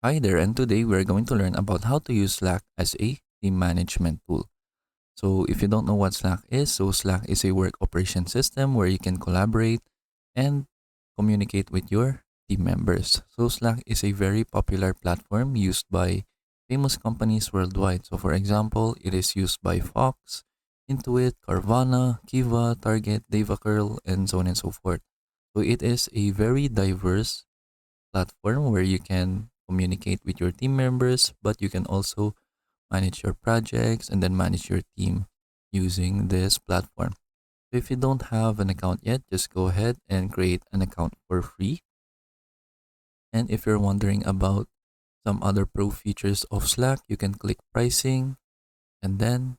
Hi there, and today we're going to learn about how to use Slack as a team management tool. So, if you don't know what Slack is, Slack is a work operation system where you can collaborate and communicate with your team members. So, Slack is a very popular platform used by famous companies worldwide. So, for example, it is used by Fox, Intuit, Carvana, Kiva, Target, DevaCurl, and so on and so forth. So, it is a very diverse platform where you can communicate with your team members, but you can also manage your projects and then manage your team using this platform. So if you don't have an account yet, just go ahead and create an account for free. And if you're wondering about some other pro features of Slack, you can click pricing, and then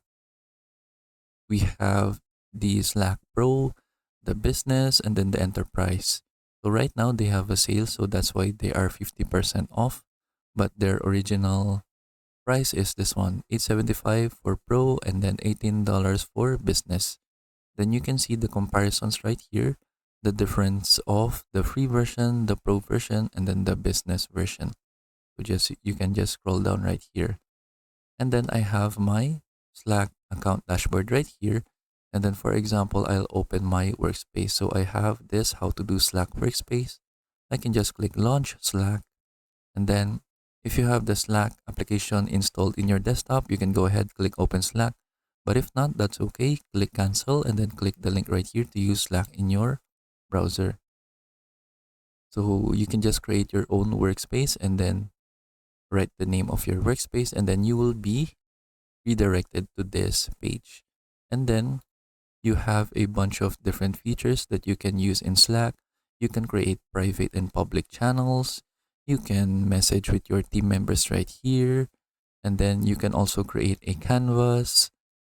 we have the Slack Pro, the business, and then the enterprise. So right now they have a sale, so that's why they are 50% off. But their original price is this one, 875 for Pro and then $18 for business. Then you can see the comparisons right here, the difference of the free version, the Pro version, and then the business version. So just you can just scroll down right here. And then I have my Slack account dashboard right here. And then for example, I'll open my workspace. So I have this how to do Slack workspace. I can just click launch Slack. And then if you have the Slack application installed in your desktop, you can go ahead, click open Slack. But if not, that's okay. Click cancel and then click the link right here to use Slack in your browser. So you can just create your own workspace and then write the name of your workspace, and then you will be redirected to this page. And then you have a bunch of different features that you can use in Slack. You can create private and public channels. You can message with your team members right here. And then you can also create a canvas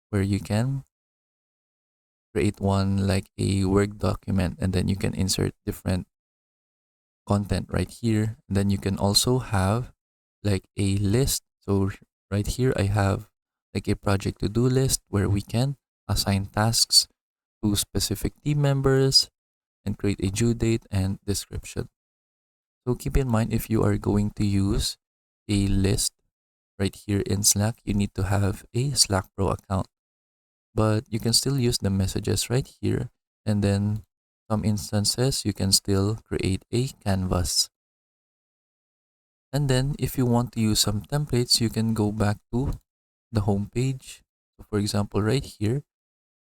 where you can create one like a Word document, and then you can insert different content right here. And then you can also have like a list. So right here, I have like a project to-do list where we can assign tasks to specific team members and create a due date and description. So keep in mind, if you are going to use a list right here in Slack, you need to have a Slack Pro account. But you can still use the messages right here. And then some instances, you can still create a canvas. And then if you want to use some templates, you can go back to the home page. So for example, right here.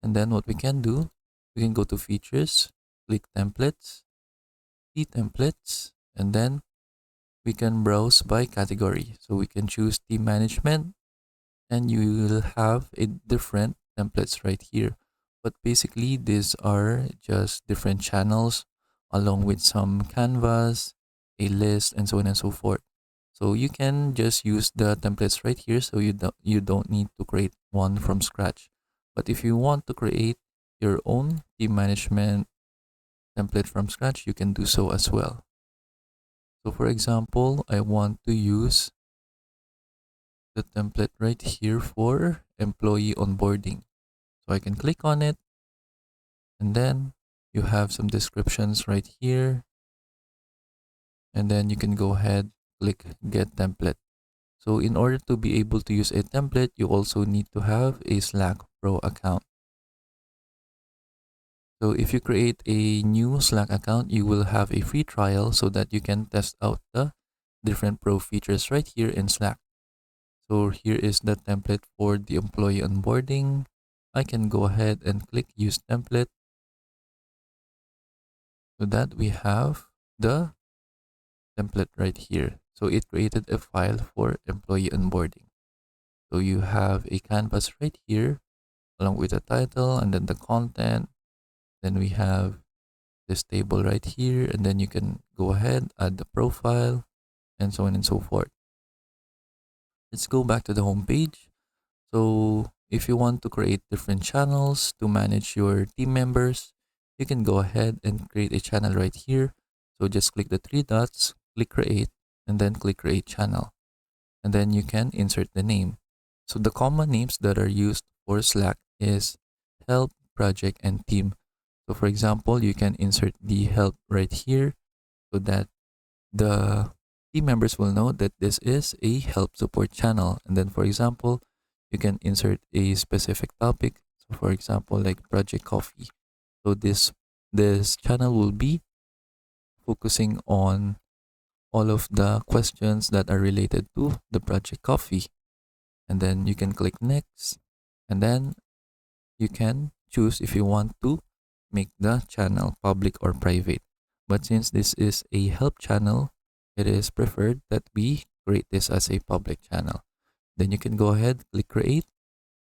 And then what we can do, we can go to features, click templates, see templates, and then we can browse by category. So we can choose team management, and you will have a different templates right here. But basically, these are just different channels along with some canvas, a list, and so on and so forth. So you can just use the templates right here, so you don't need to create one from scratch. But if you want to create your own team management template from scratch, you can do so as well. So for example, I want to use the template right here for employee onboarding. So I can click on it, and then you have some descriptions right here, and then you can go ahead, click get template. So in order to be able to use a template, you also need to have a Slack Pro account. So if you create a new Slack account, you will have a free trial so that you can test out the different Pro features right here in Slack. So here is the template for the employee onboarding. I can go ahead and click use template so that we have the template right here. So it created a file for employee onboarding. So you have a canvas right here along with the title and then the content. Then we have this table right here, and then you can go ahead, add the profile, and so on and so forth. Let's go back to the home page. So if you want to create different channels to manage your team members, you can go ahead and create a channel right here. So just click the three dots, click create, and then click create channel. And then you can insert the name. So the common names that are used for Slack is help, project, and team. So for example, you can insert the help right here so that the team members will know that this is a help support channel. And then, for example, you can insert a specific topic. So, for example, like Project Coffee. So this channel will be focusing on all of the questions that are related to the Project Coffee. And then you can click next, and then you can choose if you want to make the channel public or private. But since this is a help channel, it is preferred that we create this as a public channel. Then you can go ahead, click create,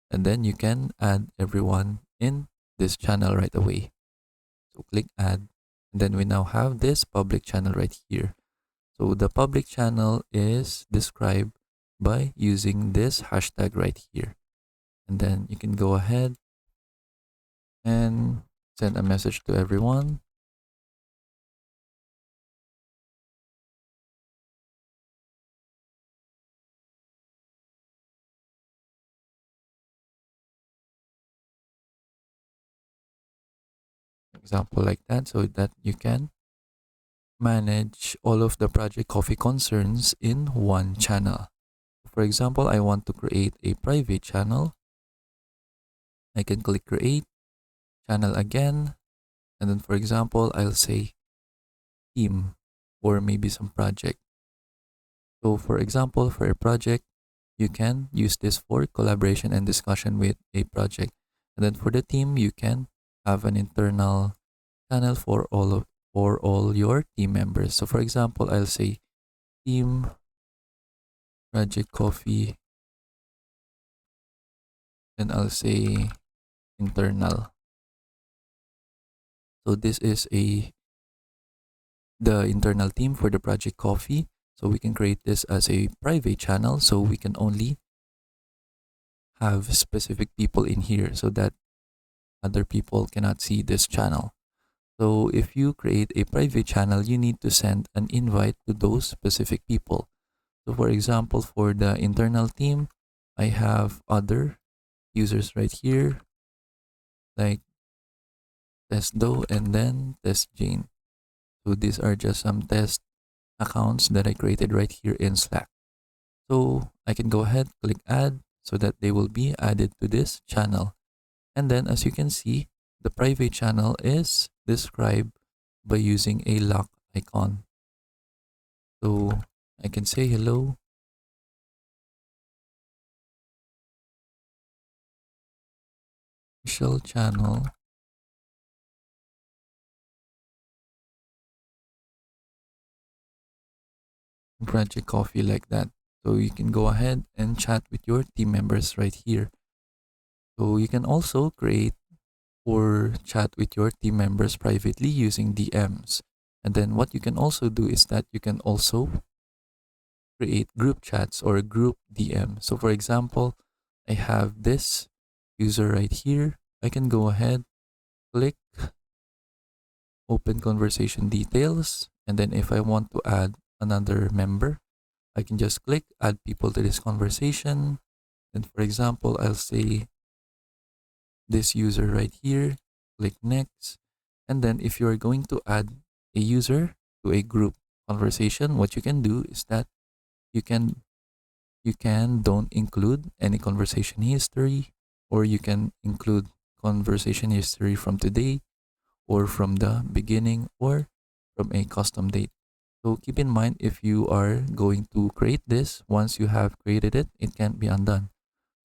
and then you can add everyone in this channel right away. So click add, and then we now have this public channel right here. So the public channel is described by using this hashtag right here. And then you can go ahead and send a message to everyone. Example like that, so that you can manage all of the Project Coffee concerns in one channel. For example, I want to create a private channel. I can click create channel again. And then for example, I'll say team or maybe some project. So for example, for a project, you can use this for collaboration and discussion with a project. And then for the team, you can have an internal channel for all your team members. So for example, I'll say team Project Coffee, and I'll say internal. So this is the internal team for the Project Coffee. So we can create this as a private channel, so we can only have specific people in here so that other people cannot see this channel. So if you create a private channel, you need to send an invite to those specific people. So for example, for the internal team, I have other users right here, like Test Doe and then Test Jane. So these are just some test accounts that I created right here in Slack. So I can go ahead, click add so that they will be added to this channel. And then as you can see, the private channel is described by using a lock icon. So I can say hello. Official channel. Project Coffee like that. So you can go ahead and chat with your team members right here. So you can also create or chat with your team members privately using DMs. And then what you can also do is that you can also create group chats or group DM. So for example, I have this user right here. I can go ahead, click open conversation details. And then if I want to add another member, I can just click add people to this conversation. And for example, I'll say this user right here, click next. And then if you're going to add a user to a group conversation, what you can do is that you can don't include any conversation history, or you can include conversation history from today or from the beginning or from a custom date. So keep in mind, if you are going to create this, once you have created it, it can't be undone.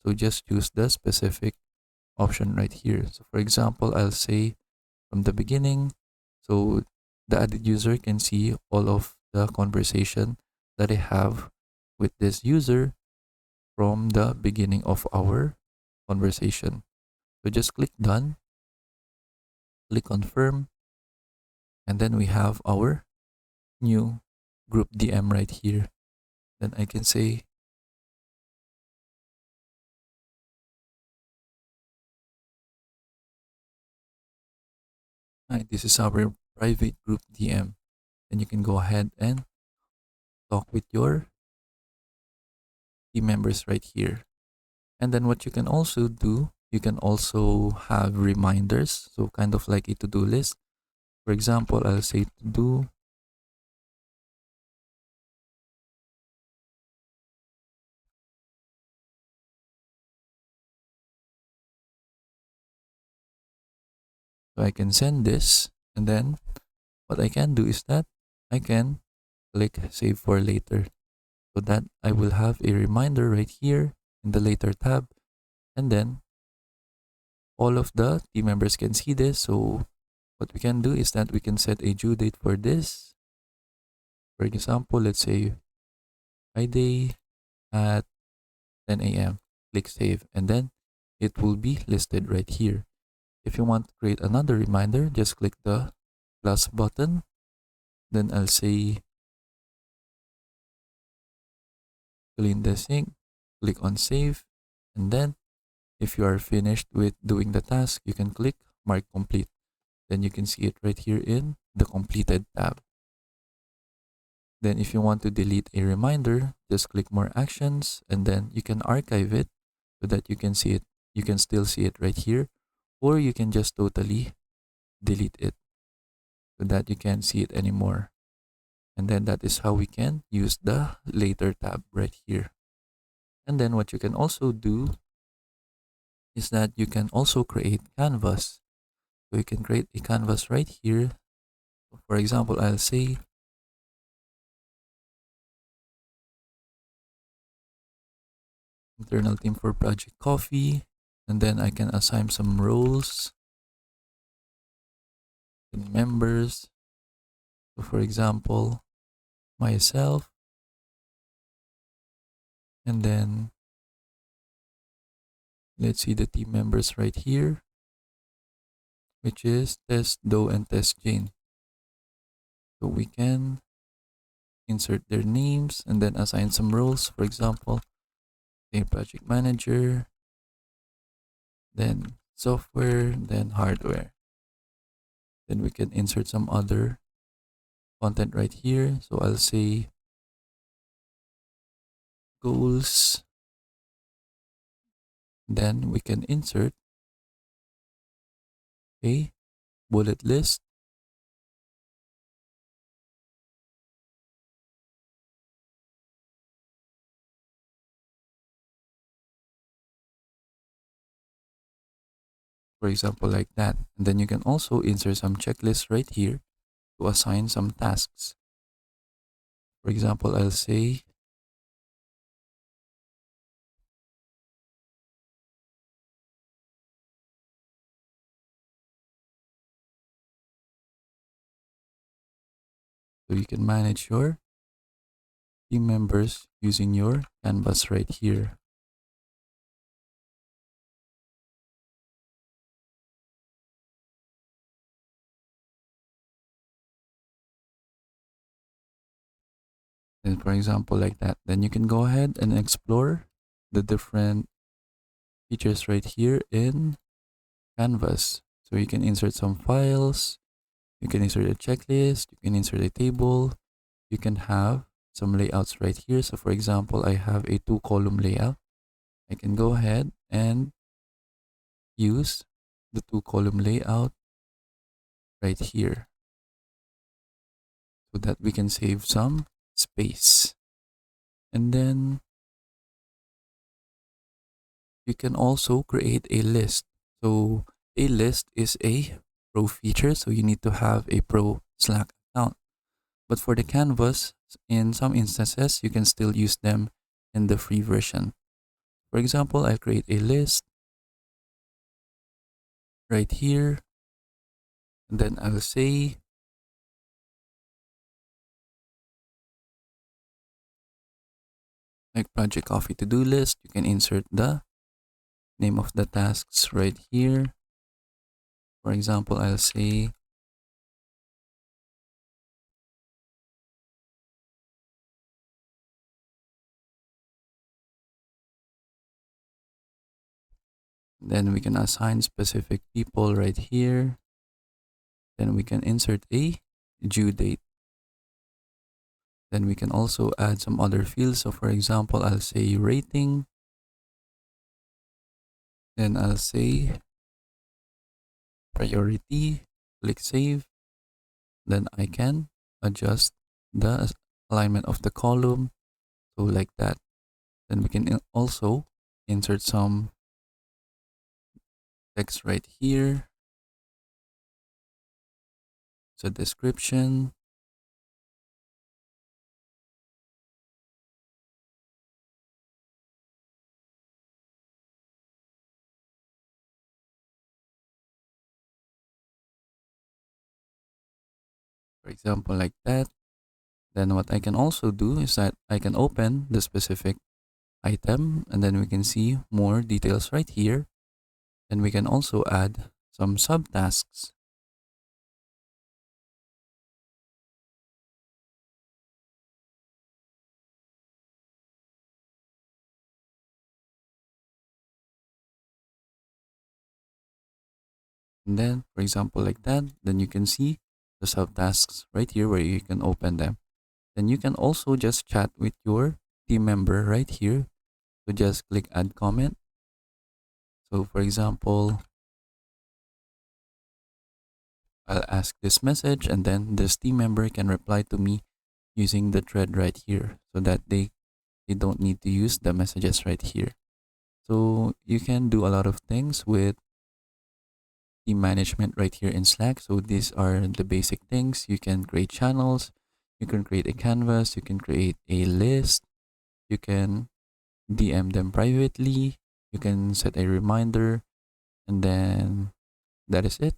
So just choose the specific option right here. So for example, I'll say from the beginning, so the added user can see all of the conversation that I have with this user from the beginning of our conversation. So just click done, click confirm, and then we have our new group DM right here. Then I can say, hi, this is our private group DM. Then you can go ahead and talk with your team members right here. And then what you can also do, you can also have reminders. So kind of like a to-do list. For example, I'll say to do So I can send this, and then what I can do is that I can click save for later, so that I will have a reminder right here in the later tab, and then all of the team members can see this. So what we can do is that we can set a due date for this. For example, let's say Friday at 10 a.m. Click save, and then it will be listed right here. If you want to create another reminder, just click the plus button. Then I'll say clean the sink, click on save, and then if you are finished with doing the task, you can click mark complete. Then you can see it right here in the completed tab. Then if you want to delete a reminder, just click more actions, and then you can archive it so that you can see it. You can still see it right here, or you can just totally delete it so that you can't see it anymore. And then that is how we can use the later tab right here. And then what you can also do is that you can also create canvas. So you can create a canvas right here. For example, I'll say internal team for Project Coffee, and then I can assign some roles and members. So for example, myself, and then let's see the team members right here, which is Test Doe and Test Jane. So we can insert their names and then assign some roles. For example, a project manager, then software, then hardware. Then we can insert some other content right here. So I'll say goals. Then we can insert a bullet list. For example, like that. And then you can also insert some checklists right here to assign some tasks. For example, I'll say so you can manage your team members using your canvas right here. Then for example, like that. Then you can go ahead and explore the different features right here in Canvas. So you can insert some files, you can insert a checklist, you can insert a table, you can have some layouts right here. So for example, I have a 2-column layout. I can go ahead and use the 2-column layout right here so that we can save some space. And then you can also create a list. So a list is a pro feature, so you need to have a pro Slack account. But for the canvas, in some instances, you can still use them in the free version. For example, I'll create a list right here, and then I'll say like Project Coffee to-do list. You can insert the name of the tasks right here. For example, I'll say then we can assign specific people right here. Then we can insert a due date. Then we can also add some other fields. So for example, I'll say rating. Then I'll say priority, click save. Then I can adjust the alignment of the column. So like that. Then we can also insert some text right here. a description. For example, like that. Then what I can also do is that I can open the specific item and then we can see more details right here. Then we can also add some subtasks. And then, for example, like that, then you can see the subtasks right here where you can open them. Then you can also just chat with your team member right here. So just click add comment. So for example, I'll ask this message and then this team member can reply to me using the thread right here so that they don't need to use the messages right here. So you can do a lot of things with team management right here in Slack. So these are the basic things. You can create channels, you can create a canvas, you can create a list, you can DM them privately, you can set a reminder, and then that is it.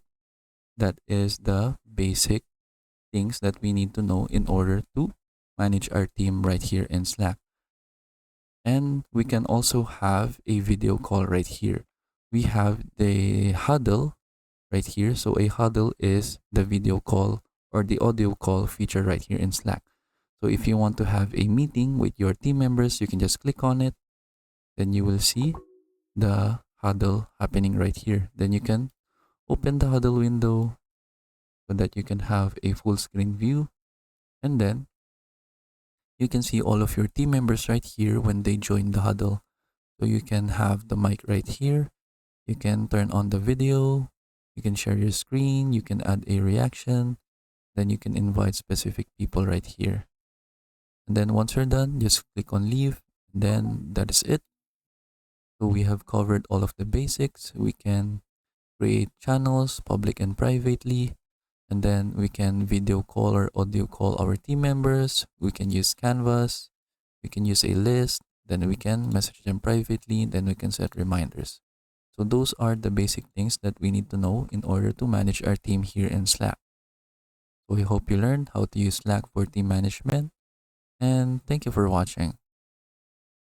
That is the basic things that we need to know in order to manage our team right here in Slack. And we can also have a video call right here. We have the huddle right here. So a huddle is the video call or the audio call feature right here in Slack. So if you want to have a meeting with your team members, you can just click on it. Then you will see the huddle happening right here. Then you can open the huddle window so that you can have a full screen view. And then you can see all of your team members right here when they join the huddle. So you can have the mic right here. You can turn on the video. You can share your screen. You can add a reaction. Then you can invite specific people right here. And then once you're done, just click on leave. Then that is it. So we have covered all of the basics. We can create channels, public and privately. And then we can video call or audio call our team members. We can use Canvas. We can use a list. Then we can message them privately. Then we can set reminders. So those are the basic things that we need to know in order to manage our team here in Slack. So we hope you learned how to use Slack for team management, and thank you for watching.